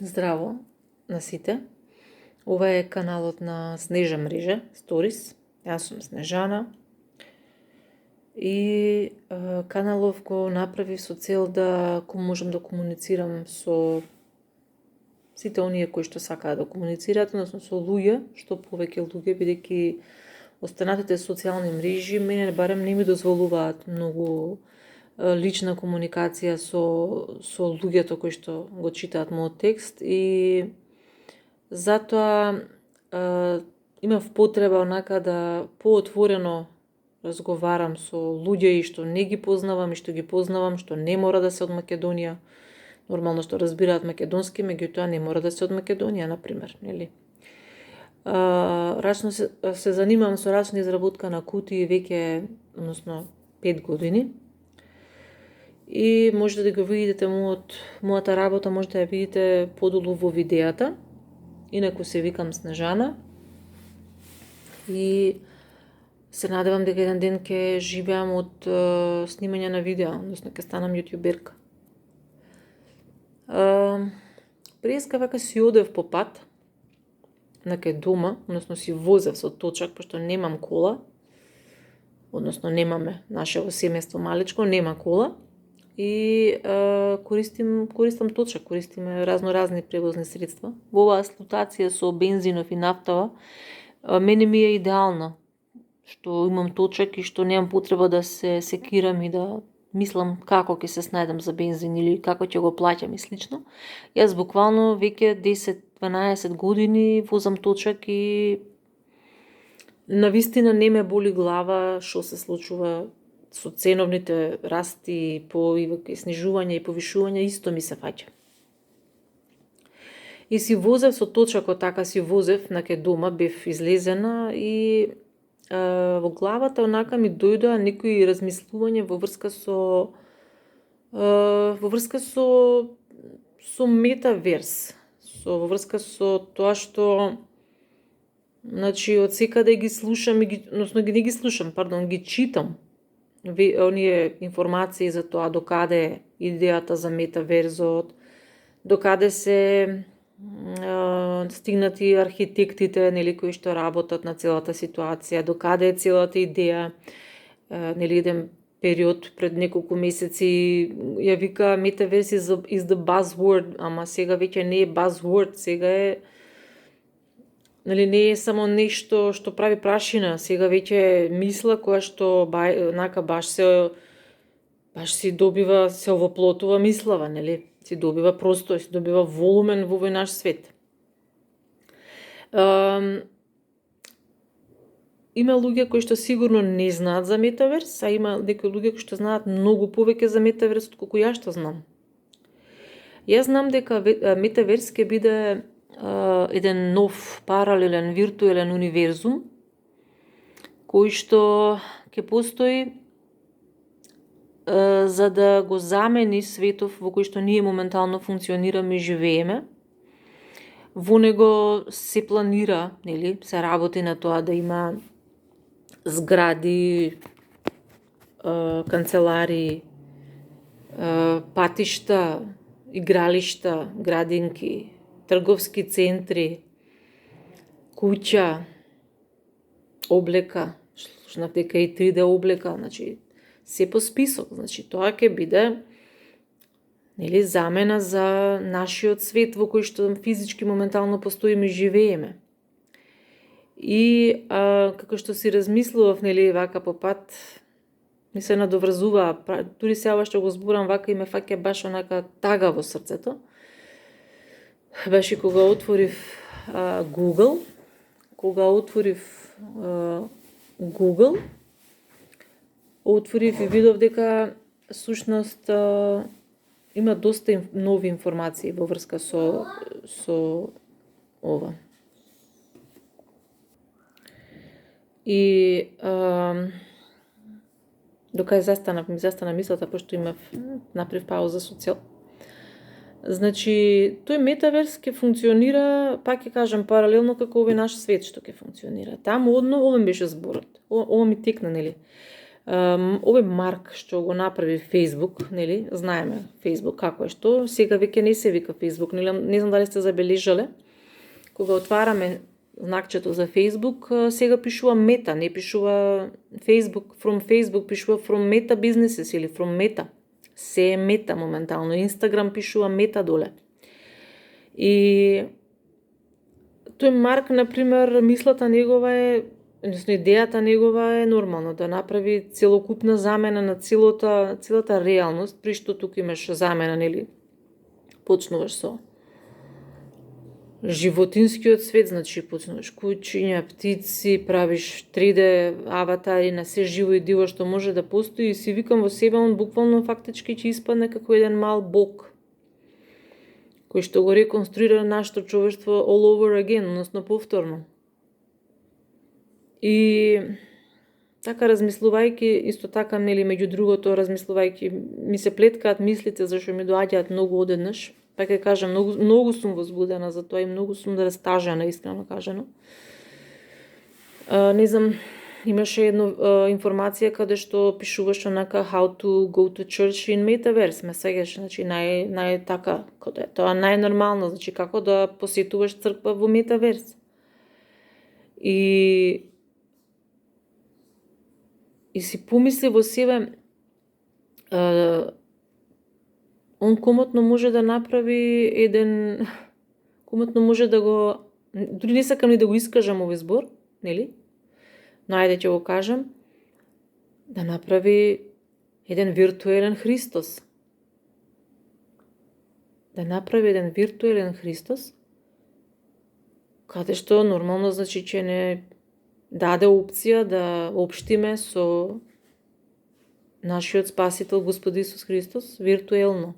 Здраво на сите. Ова е каналот на Снежа мрежа, Сторис. Јас сум Снежана. И каналов го направив со цел да можам да комуницирам со сите оние кои што сакаат да комуницираат, односно со луѓе, што повеќе луѓе, бидејќи останатите социјални мрежи мене барем не ми дозволуваат многу лична комуникација со луѓето кои што го читаат мојот текст и затоа имав потреба онака да поотворено разговарам со луѓе и што не ги познавам и што ги познавам, што не мора да се од Македонија. Нормално што разбираат македонски, меѓутоа не мора да се од Македонија, например, нели? Рачно се занимавам со рачна изработка на кутии веќе, односно 5 години. И можете да го видите мојата работа, можете да ја видите подолу во видеата. Инаку се викам Снежана. И се надевам дека еден ден ќе живеам од снимање на видео, односно ќе станам јутјуберка. Преска вака си одев по пат на кај дома, односно си возев со точак, пошто немам кола, односно немаме, нашево семејство малечко, нема кола, и користам точак, користиме разни превозни средства. Во оваа ситуација со бензинов и нафтава, мене ми е идеална, што имам точак и што немам потреба да се секирам и да мислам како ќе се снајдам за бензин или како ќе го плаќам и слично. Јас буквално веќе 10-12 години возам точак и навистина не ме боли глава што се случува со ценовните расти и снижување и повишување, исто ми се фаќа. И си возев со точакот, така си возев на кај дома, бев излезена и во главата онака ми дојдоа некои размислувања во врска со метаверс, во врска со тоа што значи од секаде ги слушам ги читам оние информации за тоа докаде е идејата за метаверзот, докаде се стигнати архитектите, нели, кои што работат на целата ситуација, докаде е целата идеја, нели, еден период пред неколку месеци ја вика метаверс is the buzzword, ама сега веќе не е buzzword, сега е, нели, не е само нешто што прави прашина, сега веќе е мисла која што баш си добива, се овоплотува мислава, нели? Си добива простор, си добива волумен во овој наш свет. Има луѓе кои што сигурно не знаат за метаверс, а има некои луѓе кои што знаат многу повеќе за метаверс од колку ја што знам. Јас знам дека метаверс ќе биде еден нов паралелен виртуелен универзум кој што ќе постои за да го замени светов во кој што ние моментално функционираме и живееме. Во него се планира, нели, се работи на тоа да има згради, канцеларии, патишта, игралишта, градинки, трговски центри, куќа, облека, слушнав дека и 3D облека, значи се по список, значи тоа ќе биде, нели, замена за нашиот свет во кој што физички моментално постоиме и живееме. И како што си размислував, нели, вака по пат, ми се надоврзуваа, дури сега што го зборам вака и ме фаќа баш онака тага во срцето. Беше кога отворив Google, отворив и видов дека сушност има доста нови информации во врска со ова. И дока ми застана мислата, пошто направив пауза со цел. Значи, тој метаверс ќе функционира, пак ќе кажам, паралелно како овој наш свет што ќе функционира. Таму ова беше зборот. Ова ми текна, нели? Овој Марк што го направи Facebook, нели, знаеме Facebook како е што, сега веќе не се вика Facebook, нели, не знам дали сте забележале, кога отвараме знакчето за Facebook, сега пишува Meta, не пишува Facebook, from Facebook пишува from Meta Businesses или from Meta. Се е Meta моментално, Instagram пишува Meta доле. И тој Марк, например, мислата негова е, односно идејата негова е нормално да направи целокупна замена на целата реалност, при што тук имаш замена, нели, почнуваш со животинскиот свет, значи почнуваш кучиња, птици, правиш 3D аватари на се живо и диво што може да постои и си викам во себе, он буквално фактички ќе испадне како еден мал бог, кој што го реконструира нашето човештво all over again, односно повторно. И така размислувајќи, исто така, нели, меѓу другото, размислувајќи, ми се плеткаат мислите зашто ми доаѓаат многу одеднаш. Па ќе кажам, многу сум возбудена за тоа и многу сум растажена, искрено кажано. Не знам, имаше една информација каде што пишуваше онака how to go to church in metaverse, ме сегаш, значи нај така, каде тоа најнормално, значи како да посетуваш црква во метаверс. И си помисли во себе, он комотно може да направи комотно може да го, дури не сакам ни да го искажам овој збор, нели? Но ајде ќе го кажам, да направи еден виртуелен Христос. Да направи еден виртуелен Христос, каде што нормално, значи, ќе не даде опција да општиме со нашиот Спасител Господ Исус Христос виртуелно.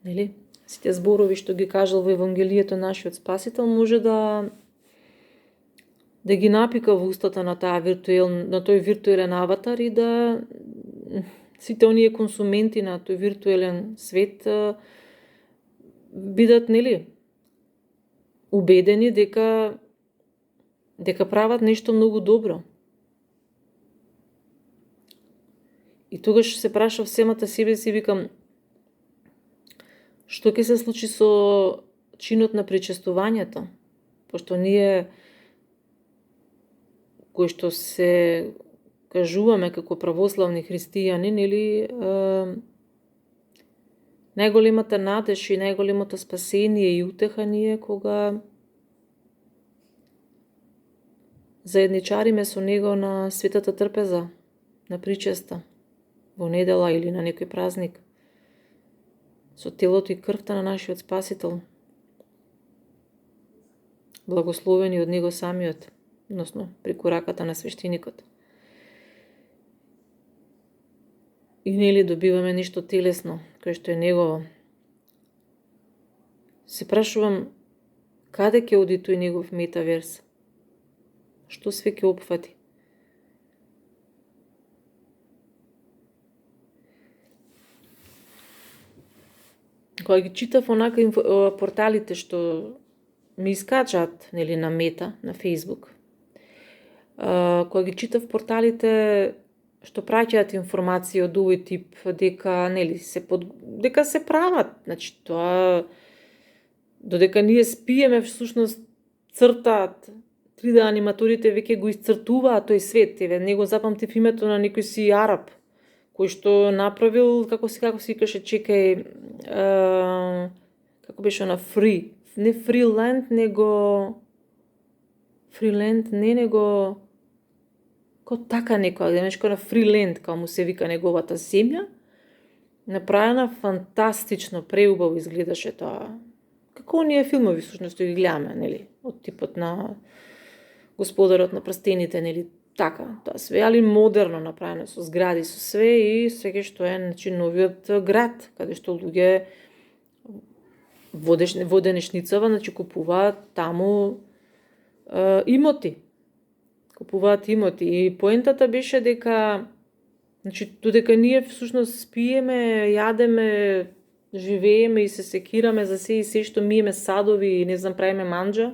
Нели? Сите зборови што ги кажал во Евангелието нашиот Спасител може да ги напика во устата на тој виртуелен аватар и да сите оние консументи на тој виртуелен свет бидат, нели, убедени дека прават нешто многу добро. И тогаш се прашав семата себе си, викам, што ќе се случи со чинот на причестувањето? Пошто ние, кои што се кажуваме како православни христијани, нели, најголемата надеж и најголемото спасение и утеха ни е кога заедничариме со него на светата трпеза, на причеста, во недела или на некој празник, со телото и крвта на нашиот Спасител, благословени од него самиот, односно преку раката на свештеникот. И нели добиваме нешто телесно, кое што е негово. Се прашувам, каде ќе оди тој негов метаверс? Што све ќе опфати? Кога ги читав онака порталите што ми искачаат, нели, на Мета, на Facebook, кога ги читав порталите што праќаат информации од овој тип, дека, нели, дека се прават, значи тоа, додека ние спиеме, всушност цртаат, 3D аниматорите веќе го исцртуваат тој свет. Еве, него запамтив името на некој си араб, кој што направил, како се викаше, чекај, како беше на не Фриленд, него ко така некоја, нешто на Фриленд, како му се вика неговата земја, направена фантастично, преубаво изгледаше тоа. Како оние филмови всушност ги гледаме, нели, од типот на Господарот на прстените, нели, така, тоа све, али модерно направено, со згради, со све, и сега што е, значи, новиот град, каде што луѓе во денешницава, значи, купуваат таму имоти. И поентата беше дека, значи, додека ние всушност спиеме, јадеме, живееме и се секираме за се и се што миеме садови и не знам, правиме манџа,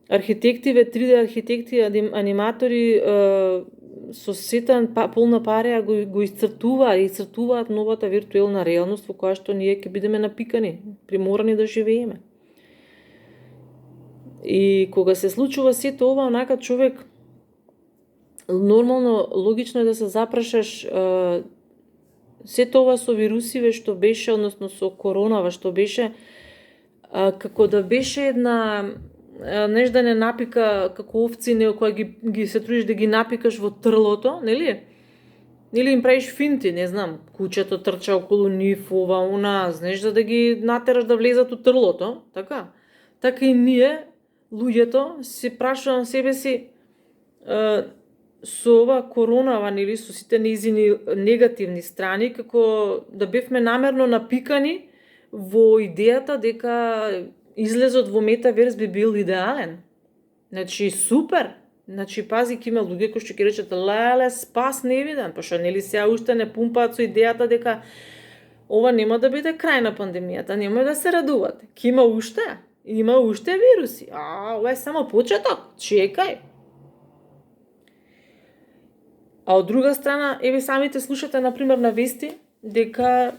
архитективе, 3D архитекти, аниматори со сета полна пареа го изцртуваат новата виртуелна реалност во која што ние ќе бидеме напикани, приморани да живееме. И кога се случува сето ова, онака човек нормално, логично е да се запрашаш сето ова со вирусиве што беше, односно со коронава што беше, како да беше една нешто да не напика како овци, него кога ги се трудиш да ги напикаш во трлото, нели? Или им правиш финти, не знам, куќето трча околу нив, ова, она, знаеш, за да ги натераш да влезат у трлото, така? Така и ние, луѓето, си прашувам себе си, со ова коронава, нели, со сите неизини негативни страни, како да бевме намерно напикани во идејата дека излезот во метаверс би бил идеален. Значи, супер! Значи, пази, ќе има луѓе кои што ќе речат, леле, спас невиден, пошто нели сега уште не пумпаат со идејата дека ова нема да биде крај на пандемијата, нема да се радувате. Ќе има уште вируси. Ова е само почеток, чекај. А од друга страна, еве самите слушате, например, на вести, дека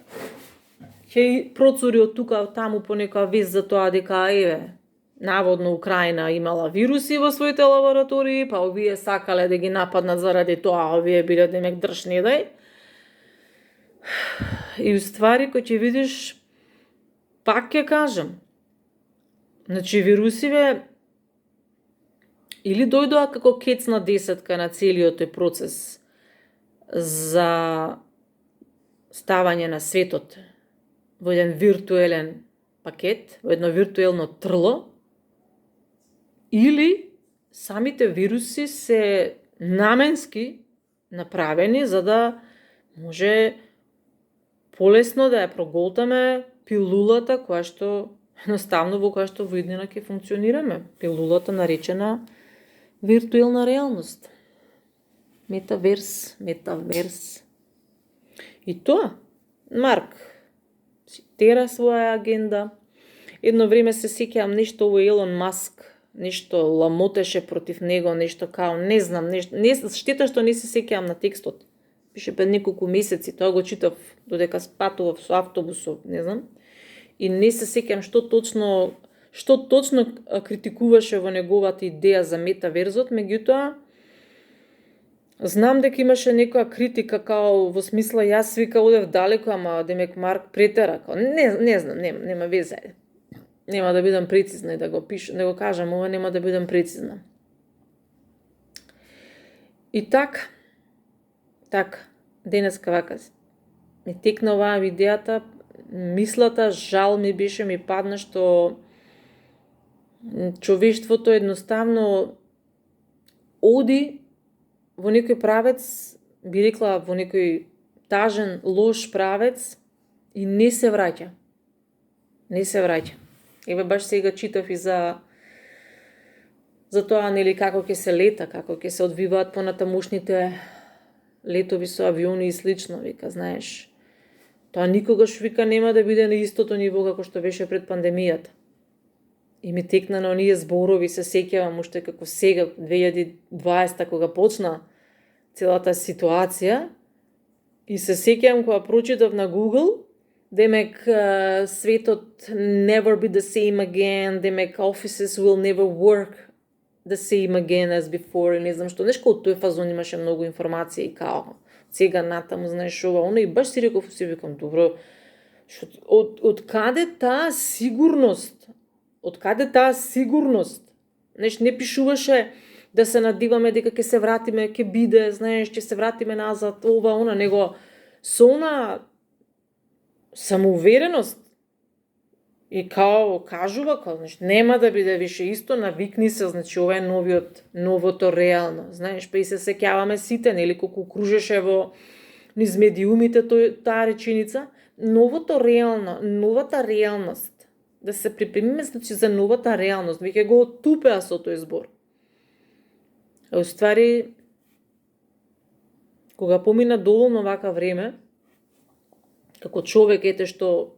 ќе процури од тука од таму по некоја вест за тоа дека, еве, наводно Украина имала вируси во своите лаборатории, па овие сакале да ги нападнат заради тоа, овие биле демек држ не дај. И уствари, кој ќе видиш, пак ќе кажам, значи вирусиве или дојдоа како кецна десетка на целиот тој процес за ставање на светот во еден виртуелен пакет, во едно виртуелно трло, или самите вируси се наменски направени за да може полесно да ја проголтаме пилулата која што едноставно во која што во иднина ќе функционираме. Пилулата наречена виртуелна реалност. Метаверс. И тоа, Марк си тера своја агенда. Едно време се сеќавам нешто во Елон Маск, нешто ламотеше против него, нешто као, не знам, штета што не се сеќавам на текстот. Пише пред неколку месеци, тоа го читав додека спатував со автобусов, не знам. И не се сеќавам што точно критикуваше во неговата идеја за метаверзот, меѓутоа знам дека имаше некоја критика као во смисла јас вика одев далеко, ама демек Марк претера, као не знам, нема веза. Нема да бидам прецизна и да го кажам, ова нема да бидам прецизна. И така, денеска вака ми текна оваа идејата, мислата, жал ми падна што човештвото едноставно оди во некој правец, би рекла во некој тажен, лош правец и не се враќа. Еве баш сега читав и за тоа, нели, како ќе се лета, како ќе се одвиваат понатамушните летови со авиони и слично, вика, знаеш. Тоа никогаш, вика, нема да биде на истото ниво како што беше пред пандемијата. И ми текна на оние зборови, се сеќавам уште како сега, 2020, кога почна целата ситуација, и се сеќавам кога прочитав на Google, демек светот never be the same again, демек offices will never work the same again as before, и не знам што, нешко од тој фазон имаше многу информација и као, сега натаму, знаеш ова, оно, и баш си реков, си викам, добро, од каде таа сигурност? Знаеш, не пишуваше да се надиваме дека ќе се вратиме, ќе биде, знаеш, ќе се вратиме назад, ова, она, него со она самоувереност и као кажува, као, значи, нема да биде више исто, навикни се, значи, ова е новото реално, знаеш, па и се сеќаваме сите, нели, колку кружеше во низ медиумите таа реченица, новото реално, новата реалност, да се припремиме, значи, за новата реалност, веќе го отупеа со тој збор. А уствари, кога помина доволно вака време, како човек, ете што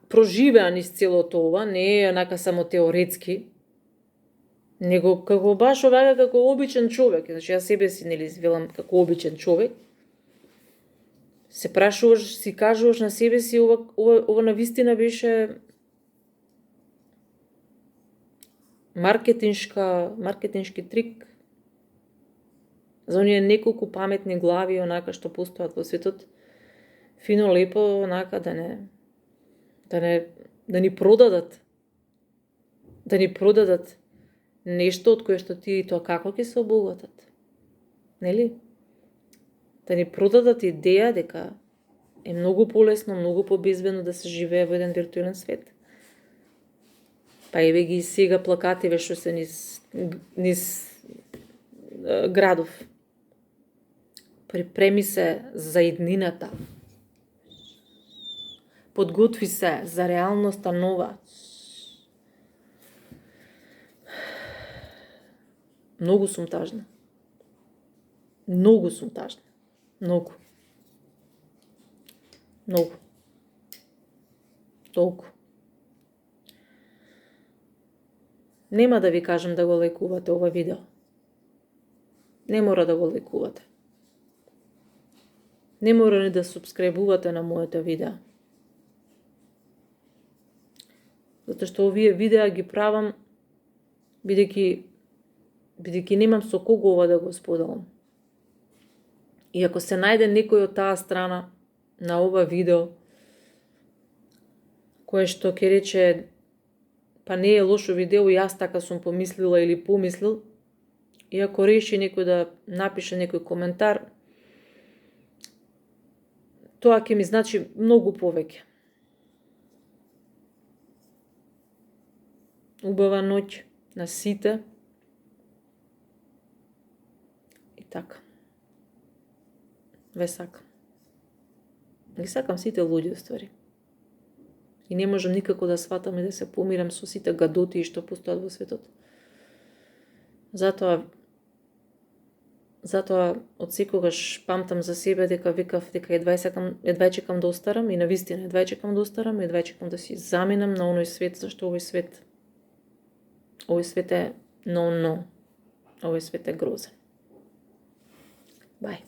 проживеа низ целото ова, не е онака само теоретски, него како баш овака како обичен човек, значи јас себе си нели велам како обичен човек, се прашуваш, си кажуваш на себе си ова навистина беше маркетиншки трик за оние неколку паметни глави онака што постојат во светот, фино лепо онака да ни продадат нешто од кое што тие и тоа како ќе се обогатат. Нели? Да ни продадат идеја дека е многу полесно, многу побезбедно да се живее во еден виртуелен свет. Па еве ги сега плакативе што се низ градов. Припреми се за иднината. Подготви се за реалноста нова. Многу сум тажна. Многу. Толку. Нема да ви кажам да го лајкувате ова видео. Не мора да го лајкувате. Не мора ни да субскрајбувате на моите видеа. Затоа што овие видеа ги правам бидејќи немам со кого ова да го споделам. И ако се најде некој од таа страна на ова видео, кое што ќе рече, па не е лошо видео, јас така сум помислила или помислил, и ако реши некој да напише некој коментар, тоа ќе ми значи многу повеќе. Убава ноќ на сите. И така. Ве сакам. Ги сакам сите луѓе, ствари. И не можам никако да сватам и да се помирам со сите гадоти што постојат во светот. Затоа од секогаш памтам за себе дека викав дека едвај чекам да остарам и навистина едвај чекам да остарам, едвај чекам да си заминам на оној свет, зашто овој свет е no. Овој свет е грозен. Бај.